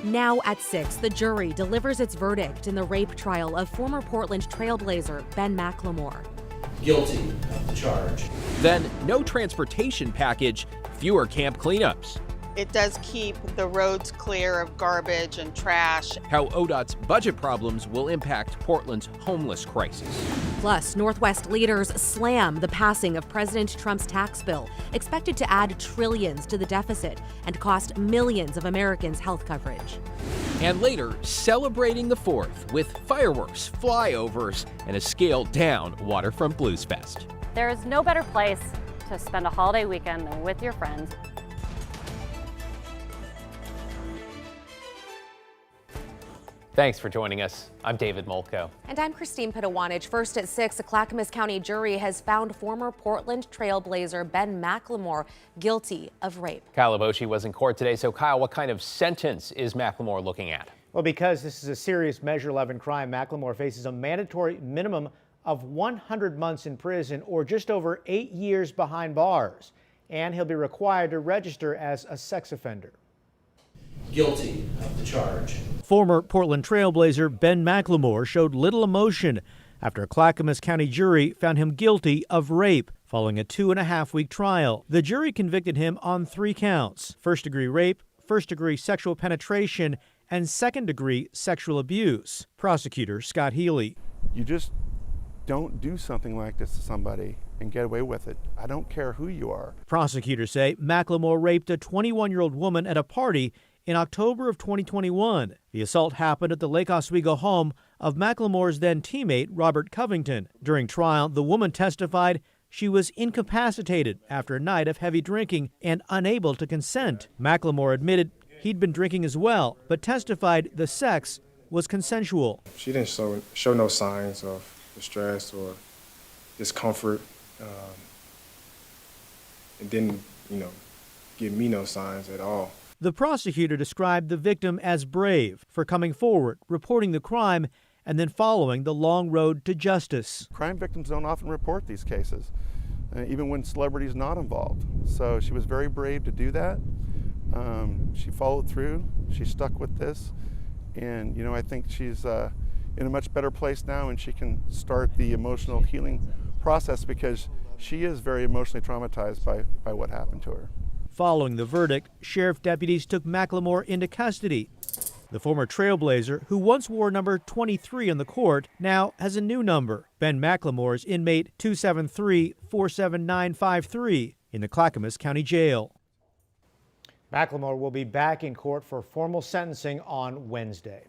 Now at 6, the jury delivers its verdict in the rape trial of former Portland trailblazer Ben McLemore. Guilty of the charge. Then no transportation package, fewer camp cleanups. It does keep the roads clear of garbage and trash. How ODOT's budget problems will impact Portland's homeless crisis. Plus, Northwest leaders slam the passing of President Trump's tax bill, expected to add trillions to the deficit and cost millions of Americans health coverage. And later, celebrating the 4th with fireworks, flyovers, and a scaled-down Waterfront Blues Fest. There is no better place to spend a holiday weekend than with your friends. Thanks for joining us. I'm David Molko. And I'm Christine Pitawanich. First at 6, a Clackamas County jury has found former Portland trailblazer Ben McLemore guilty of rape. Kyle Aboshi was in court today. So Kyle, what kind of sentence is McLemore looking at? Well, because this is a serious Measure 11 crime, McLemore faces a mandatory minimum of 100 months in prison or just over 8 years behind bars. And he'll be required to register as a sex offender. Guilty of the charge. Former Portland trailblazer Ben McLemore showed little emotion after a Clackamas County jury found him guilty of rape following a 2.5-week trial. The jury convicted him on 3 counts: first-degree rape, first-degree sexual penetration, and second-degree sexual abuse. Prosecutor Scott Healy. You just don't do something like this to somebody and get away with it. I don't care who you are. Prosecutors say McLemore raped a 21-year-old woman at a party in October of 2021. The assault happened at the Lake Oswego home of McLemore's then teammate, Robert Covington. During trial, the woman testified she was incapacitated after a night of heavy drinking and unable to consent. McLemore admitted he'd been drinking as well, but testified the sex was consensual. She didn't show no signs of distress or discomfort. It didn't, give me no signs at all. The prosecutor described the victim as brave for coming forward, reporting the crime, and then following the long road to justice. Crime victims don't often report these cases, even when celebrities not involved. So she was very brave to do that. She followed through. She stuck with this. And, I think she's in a much better place now, and she can start the emotional healing process because she is very emotionally traumatized by what happened to her. Following the verdict, sheriff deputies took McLemore into custody. The former trailblazer, who once wore number 23 on the court, now has a new number. Ben McLemore's inmate 273-47953 in the Clackamas County Jail. McLemore will be back in court for formal sentencing on Wednesday.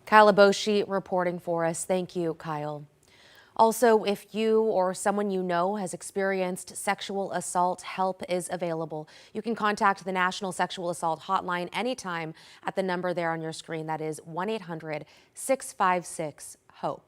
Kyle Aboshi reporting for us. Thank you, Kyle. Also, if you or someone you know has experienced sexual assault, help is available. You can contact the National Sexual Assault Hotline anytime at the number there on your screen. That is 1-800-656-HOPE.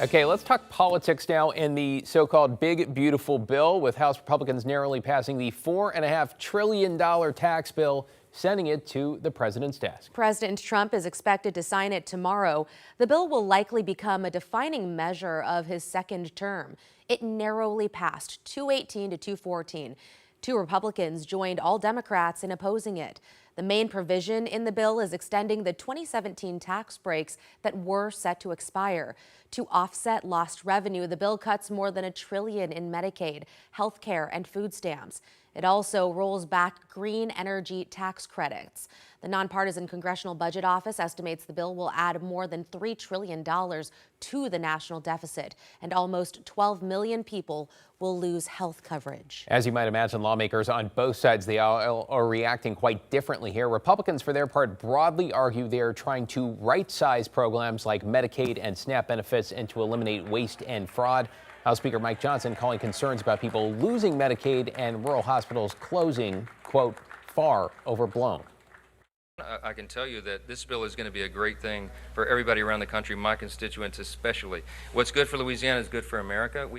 Okay, let's talk politics now in the so-called Big Beautiful Bill, with House Republicans narrowly passing the $4.5 trillion tax bill, sending it to the president's desk. President Trump is expected to sign it tomorrow. The bill will likely become a defining measure of his second term. It narrowly passed 218 to 214. 2 Republicans joined all Democrats in opposing it. The main provision in the bill is extending the 2017 tax breaks that were set to expire. To offset lost revenue, the bill cuts more than $1 trillion in Medicaid, health care, and food stamps. It also rolls back green energy tax credits. The nonpartisan Congressional Budget Office estimates the bill will add more than $3 trillion to the national deficit, and almost 12 million people will lose health coverage. As you might imagine, lawmakers on both sides of the aisle are reacting quite differently here. Republicans, for their part, broadly argue they are trying to right-size programs like Medicaid and SNAP benefits and to eliminate waste and fraud. House Speaker Mike Johnson calling concerns about people losing Medicaid and rural hospitals closing, quote, far overblown. I can tell you that this bill is going to be a great thing for everybody around the country, my constituents especially. What's good for Louisiana is good for America.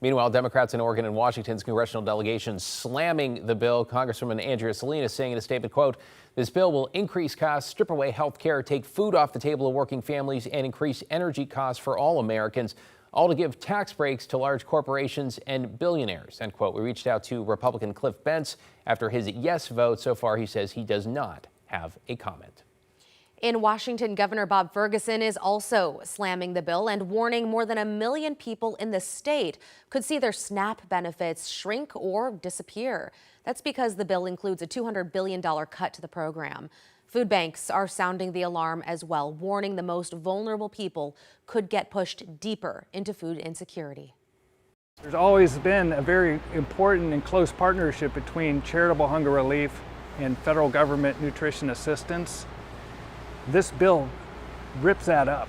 Meanwhile, Democrats in Oregon and Washington's congressional delegations slamming the bill. Congresswoman Andrea Salinas saying in a statement, quote, this bill will increase costs, strip away health care, take food off the table of working families, and increase energy costs for all Americans, all to give tax breaks to large corporations and billionaires, end quote. We reached out to Republican Cliff Bentz after his yes vote. So far, he says he does not have have a comment. In Washington, Governor Bob Ferguson is also slamming the bill and warning more than 1 million people in the state could see their SNAP benefits shrink or disappear. That's because the bill includes a $200 billion cut to the program. Food banks are sounding the alarm as well, warning the most vulnerable people could get pushed deeper into food insecurity. There's always been a very important and close partnership between charitable hunger relief and federal government nutrition assistance. This bill rips that up.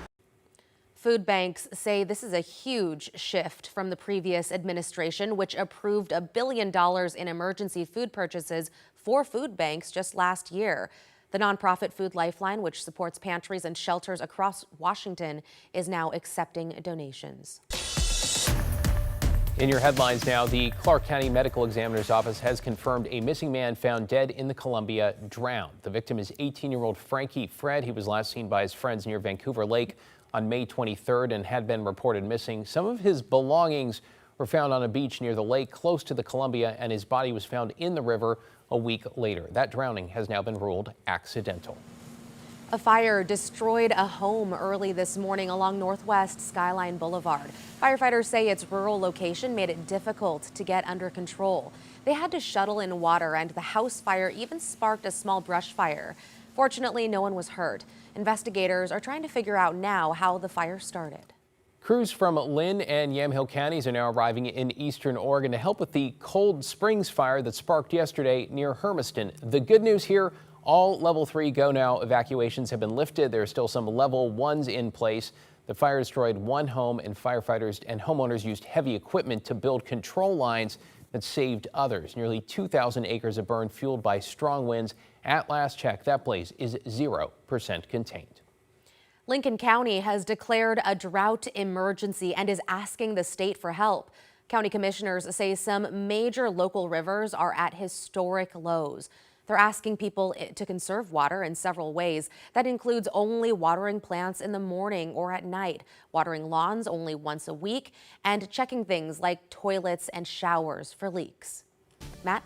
Food banks say this is a huge shift from the previous administration, which approved $1 billion in emergency food purchases for food banks just last year. The nonprofit Food Lifeline, which supports pantries and shelters across Washington, is now accepting donations. In your headlines now, the Clark County Medical Examiner's Office has confirmed a missing man found dead in the Columbia drowned. The victim is 18-year-old Frankie Fred. He was last seen by his friends near Vancouver Lake on May 23rd and had been reported missing. Some of his belongings were found on a beach near the lake close to the Columbia, and his body was found in the river a week later. That drowning has now been ruled accidental. A fire destroyed a home early this morning along Northwest Skyline Boulevard. Firefighters say its rural location made it difficult to get under control. They had to shuttle in water, and the house fire even sparked a small brush fire. Fortunately, no one was hurt. Investigators are trying to figure out now how the fire started. Crews from Lynn and Yamhill counties are now arriving in eastern Oregon to help with the Cold Springs fire that sparked yesterday near Hermiston. The good news here, all level 3 go now evacuations have been lifted. There are still some level 1s in place. The fire destroyed one home, and firefighters and homeowners used heavy equipment to build control lines that saved others. Nearly 2,000 acres of burn fueled by strong winds. At last check, that blaze is 0% contained. Lincoln County has declared a drought emergency and is asking the state for help. County commissioners say some major local rivers are at historic lows. They're asking people to conserve water in several ways. That includes only watering plants in the morning or at night, watering lawns only once a week, and checking things like toilets and showers for leaks. Matt?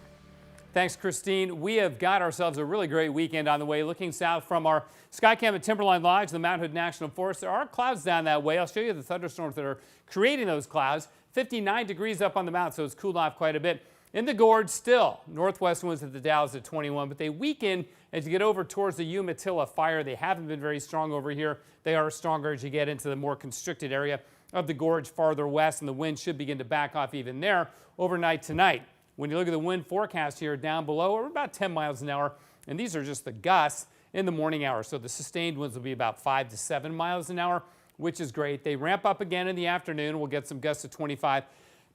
Thanks, Christine. We have got ourselves a really great weekend on the way. Looking south from our Skycam at Timberline Lodge, the Mount Hood National Forest, there are clouds down that way. I'll show you the thunderstorms that are creating those clouds. 59 degrees up on the mountain, so it's cooled off quite a bit. In the gorge, still, northwest winds at the Dalles at 21, but they weaken as you get over towards the Umatilla fire. They haven't been very strong over here. They are stronger as you get into the more constricted area of the gorge farther west, and the wind should begin to back off even there overnight tonight. When you look at the wind forecast here down below, we're about 10 miles an hour, and these are just the gusts in the morning hours. So the sustained winds will be about 5 to 7 miles an hour, which is great. They ramp up again in the afternoon. We'll get some gusts of 25,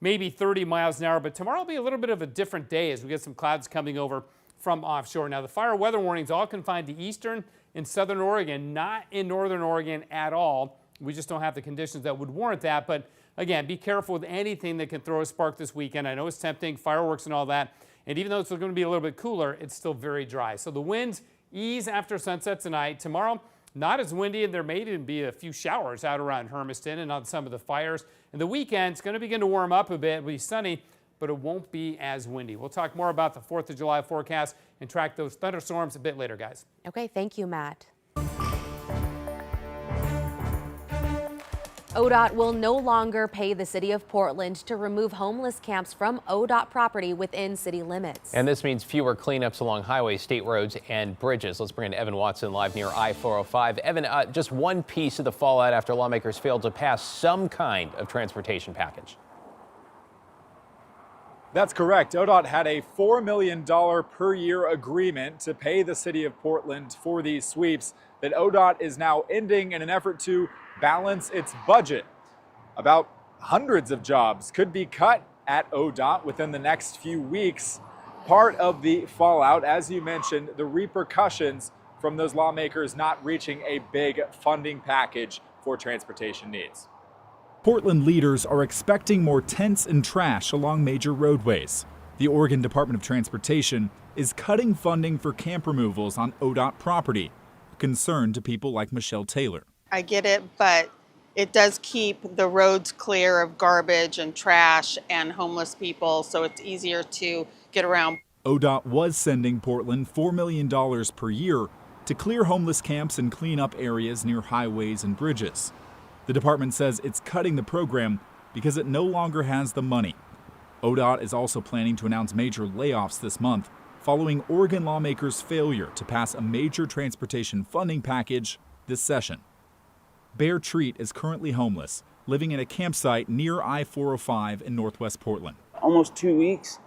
maybe 30 miles an hour, but tomorrow will be a little bit of a different day as we get some clouds coming over from offshore. Now, the fire weather warnings all confined to eastern and southern Oregon, not in northern Oregon at all. We just don't have the conditions that would warrant that, but again, be careful with anything that can throw a spark this weekend. I know it's tempting, fireworks and all that, and even though it's going to be a little bit cooler, it's still very dry. So the winds ease after sunset tonight. Tomorrow, not as windy, and there may even be a few showers out around Hermiston and on some of the fires. And the weekend's going to begin to warm up a bit. It'll be sunny, but it won't be as windy. We'll talk more about the 4th of July forecast and track those thunderstorms a bit later, guys. Okay, thank you, Matt. ODOT will no longer pay the city of Portland to remove homeless camps from ODOT property within city limits. And this means fewer cleanups along highways, state roads, and bridges. Let's bring in Evan Watson live near I-405. Evan, just one piece of the fallout after lawmakers failed to pass some kind of transportation package. That's correct. ODOT had a $4 million per year agreement to pay the city of Portland for these sweeps that ODOT is now ending in an effort to balance its budget. About hundreds of jobs could be cut at ODOT within the next few weeks. Part of the fallout, as you mentioned, the repercussions from those lawmakers not reaching a big funding package for transportation needs. Portland leaders are expecting more tents and trash along major roadways. The Oregon Department of Transportation is cutting funding for camp removals on ODOT property, a concern to people like Michelle Taylor. I get it, but it does keep the roads clear of garbage and trash and homeless people, so it's easier to get around. ODOT was sending Portland $4 million per year to clear homeless camps and clean up areas near highways and bridges. The department says it's cutting the program because it no longer has the money. ODOT is also planning to announce major layoffs this month following Oregon lawmakers' failure to pass a major transportation funding package this session. Bear Treat is currently homeless, living in a campsite near I-405 in northwest Portland. Almost 2 weeks.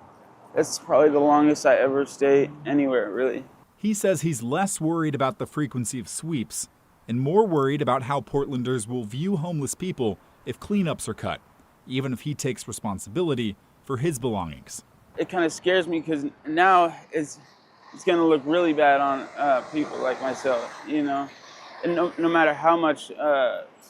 That's probably the longest I ever stayed anywhere, really. He says he's less worried about the frequency of sweeps and more worried about how Portlanders will view homeless people if cleanups are cut, even if he takes responsibility for his belongings. It kind of scares me because now it's going to look really bad on people like myself, you know. And no matter how much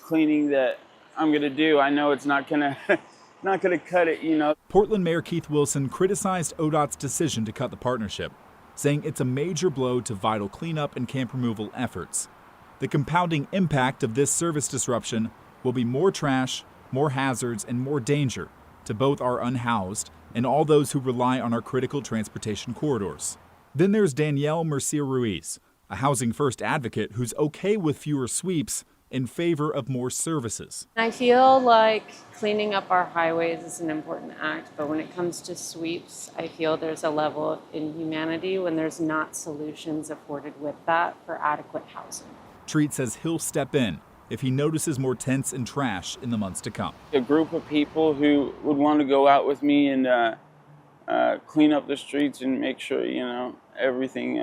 cleaning that I'm going to do, I know it's not going to cut it, you know. Portland Mayor Keith Wilson criticized ODOT's decision to cut the partnership, saying it's a major blow to vital cleanup and camp removal efforts. The compounding impact of this service disruption will be more trash, more hazards, and more danger to both our unhoused and all those who rely on our critical transportation corridors. Then there's Danielle Mercia-Ruiz, a Housing First advocate who's okay with fewer sweeps in favor of more services. I feel like cleaning up our highways is an important act, but when it comes to sweeps, I feel there's a level of inhumanity when there's not solutions afforded with that for adequate housing. Treat says he'll step in if he notices more tents and trash in the months to come. A group of people who would want to go out with me and clean up the streets and make sure, you know, everything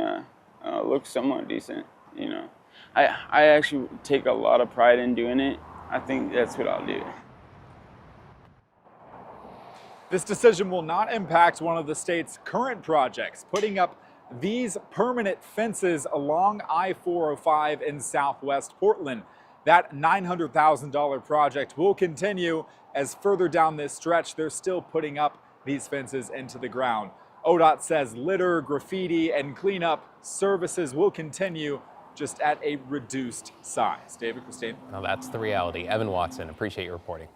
looks somewhat decent, you know. I actually take a lot of pride in doing it. I think that's what I'll do. This decision will not impact one of the state's current projects, putting up these permanent fences along I-405 in southwest Portland. That $900,000 project will continue as further down this stretch, they're still putting up these fences into the ground. ODOT says litter, graffiti, and cleanup services will continue, just at a reduced size. David, Christine. Now that's the reality. Evan Watson, appreciate your reporting.